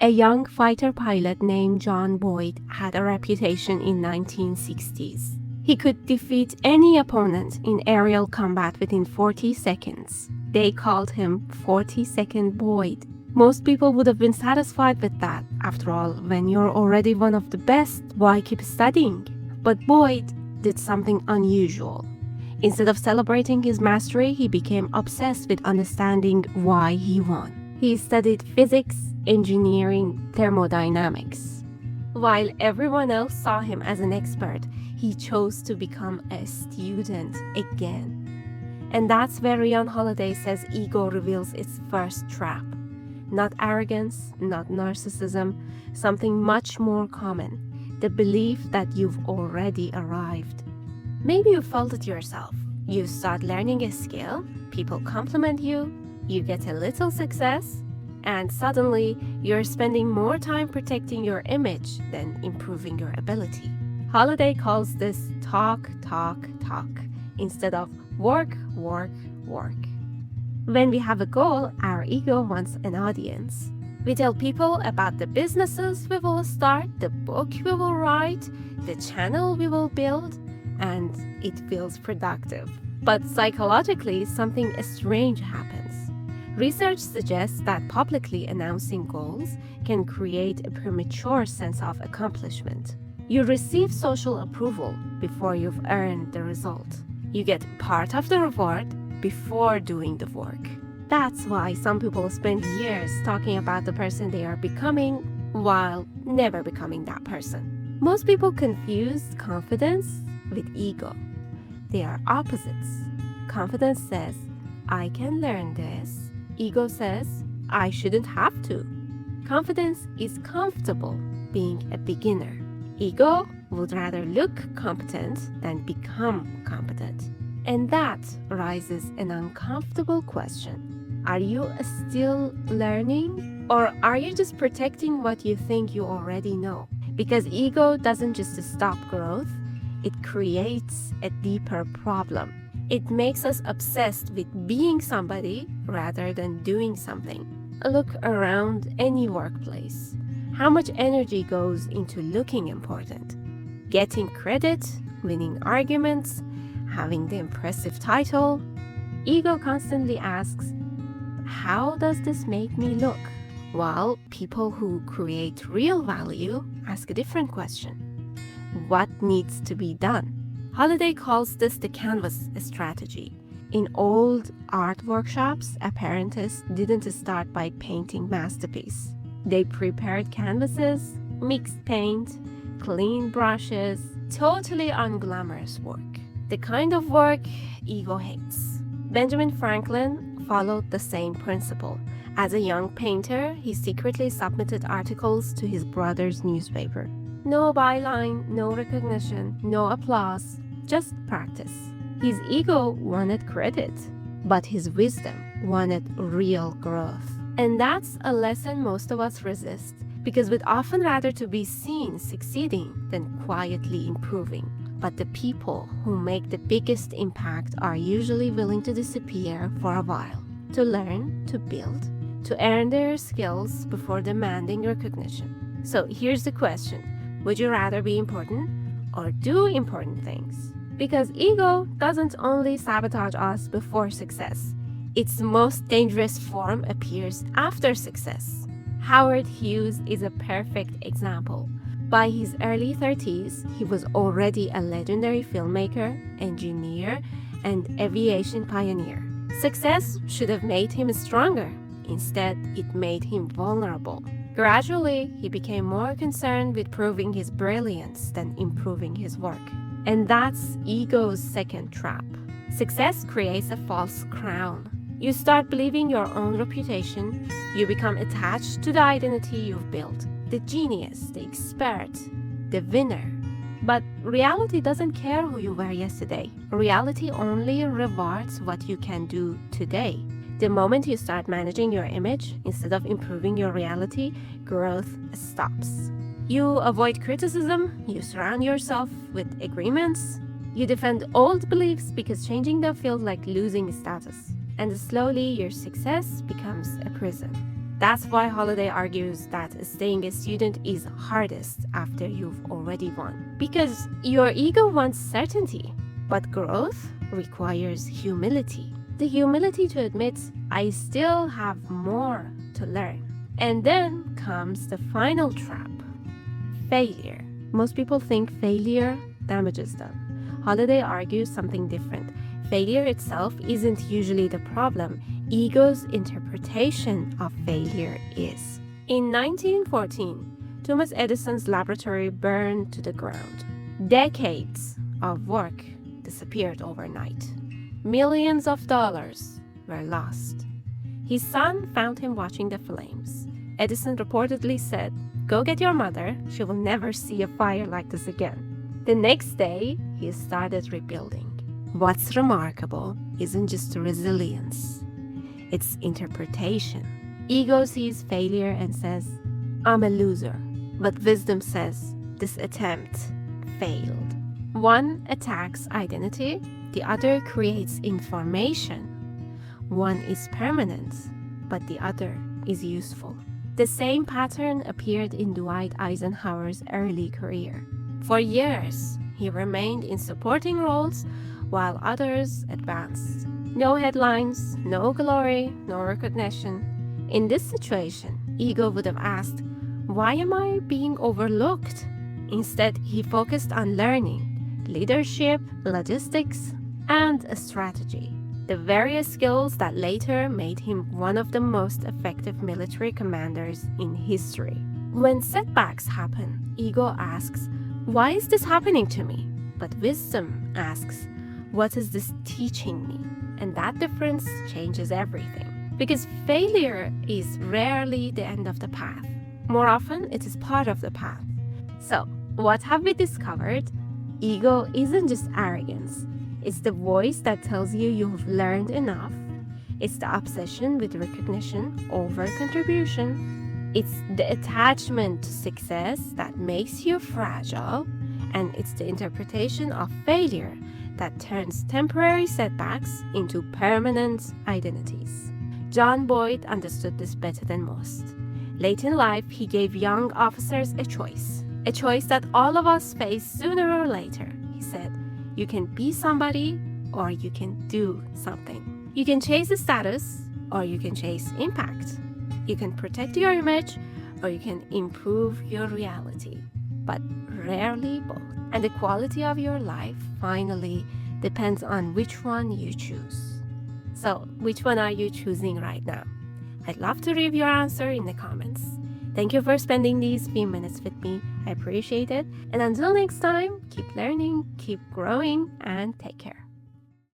A young fighter pilot named John Boyd had a reputation in 1960s. He could defeat any opponent in aerial combat within 40 seconds. They called him 40-second Boyd. Most people would have been satisfied with that. After all, when you're already one of the best, why keep studying? But Boyd did something unusual. Instead of celebrating his mastery, he became obsessed with understanding why he won. He studied physics, engineering, thermodynamics. While everyone else saw him as an expert, he chose to become a student again. And that's where Ryan Holiday says ego reveals its first trap. Not arrogance, not narcissism, something much more common, the belief that you've already arrived. Maybe you felt it yourself. You start learning a skill, people compliment you, you get a little success, and suddenly you're spending more time protecting your image than improving your ability. Holiday calls this talk, talk, talk, instead of work, work, work. When we have a goal, our ego wants an audience. We tell people about the businesses we will start, the book we will write, the channel we will build, and it feels productive. But psychologically, something strange happens. Research suggests that publicly announcing goals can create a premature sense of accomplishment. You receive social approval before you've earned the result. You get part of the reward before doing the work. That's why some people spend years talking about the person they are becoming while never becoming that person. Most people confuse confidence with ego. They are opposites. Confidence says, I can learn this. Ego says, I shouldn't have to. Confidence is comfortable being a beginner. Ego would rather look competent than become competent. And that raises an uncomfortable question. Are you still learning? Or are you just protecting what you think you already know? Because ego doesn't just stop growth, it creates a deeper problem. It makes us obsessed with being somebody rather than doing something. Look around any workplace. How much energy goes into looking important? Getting credit, winning arguments, having the impressive title? Ego constantly asks, how does this make me look? While people who create real value ask a different question. What needs to be done? Holiday calls this the canvas strategy. In old art workshops, apprentices didn't start by painting masterpiece. They prepared canvases, mixed paint, clean brushes, totally unglamorous work. The kind of work ego hates. Benjamin Franklin followed the same principle. As a young painter, he secretly submitted articles to his brother's newspaper. No byline, no recognition, no applause, just practice. His ego wanted credit, but his wisdom wanted real growth. And that's a lesson most of us resist, because we'd often rather to be seen succeeding than quietly improving. But the people who make the biggest impact are usually willing to disappear for a while, to learn, to build, to earn their skills before demanding recognition. So here's the question. Would you rather be important or do important things? Because ego doesn't only sabotage us before success. Its most dangerous form appears after success. Howard Hughes is a perfect example. By his early 30s, he was already a legendary filmmaker, engineer, and aviation pioneer. Success should have made him stronger. Instead, it made him vulnerable. Gradually, he became more concerned with proving his brilliance than improving his work. And that's ego's second trap. Success creates a false crown. You start believing your own reputation. You become attached to the identity you've built. The genius, the expert, the winner. But reality doesn't care who you were yesterday. Reality only rewards what you can do today. The moment you start managing your image instead of improving your reality, growth stops. You avoid criticism, you surround yourself with agreements, you defend old beliefs because changing them feels like losing status. And slowly your success becomes a prison. That's why Holiday argues that staying a student is hardest after you've already won. Because your ego wants certainty, but growth requires humility. The humility to admit, I still have more to learn. And then comes the final trap, failure. Most people think failure damages them. Holiday argues something different. Failure itself isn't usually the problem. Ego's interpretation of failure is. In 1914, Thomas Edison's laboratory burned to the ground. Decades of work disappeared overnight. Millions of dollars were lost. His son found him watching the flames. Edison reportedly said, "Go get your mother. She will never see a fire like this again." The next day, he started rebuilding. What's remarkable isn't just resilience, it's interpretation. Ego sees failure and says, I'm a loser. But wisdom says, this attempt failed. One attacks identity, the other creates information. One is permanent, but the other is useful. The same pattern appeared in Dwight Eisenhower's early career. For years, he remained in supporting roles while others advanced. No headlines, no glory, no recognition. In this situation, ego would have asked, why am I being overlooked? Instead, he focused on learning, leadership, logistics, and a strategy. The various skills that later made him one of the most effective military commanders in history. When setbacks happen, ego asks, why is this happening to me? But wisdom asks, what is this teaching me? And that difference changes everything. Because failure is rarely the end of the path. More often, it is part of the path. So, what have we discovered? Ego isn't just arrogance. It's the voice that tells you you've learned enough. It's the obsession with recognition over contribution. It's the attachment to success that makes you fragile. And it's the interpretation of failure that turns temporary setbacks into permanent identities. John Boyd understood this better than most. Late in life, he gave young officers a choice that all of us face sooner or later. He said, you can be somebody or you can do something. You can chase a status or you can chase impact. You can protect your image or you can improve your reality, but rarely both. And the quality of your life finally depends on which one you choose. So, which one are you choosing right now? I'd love to read your answer in the comments. Thank you for spending these few minutes with me. I appreciate it. And until next time, keep learning, keep growing, and take care.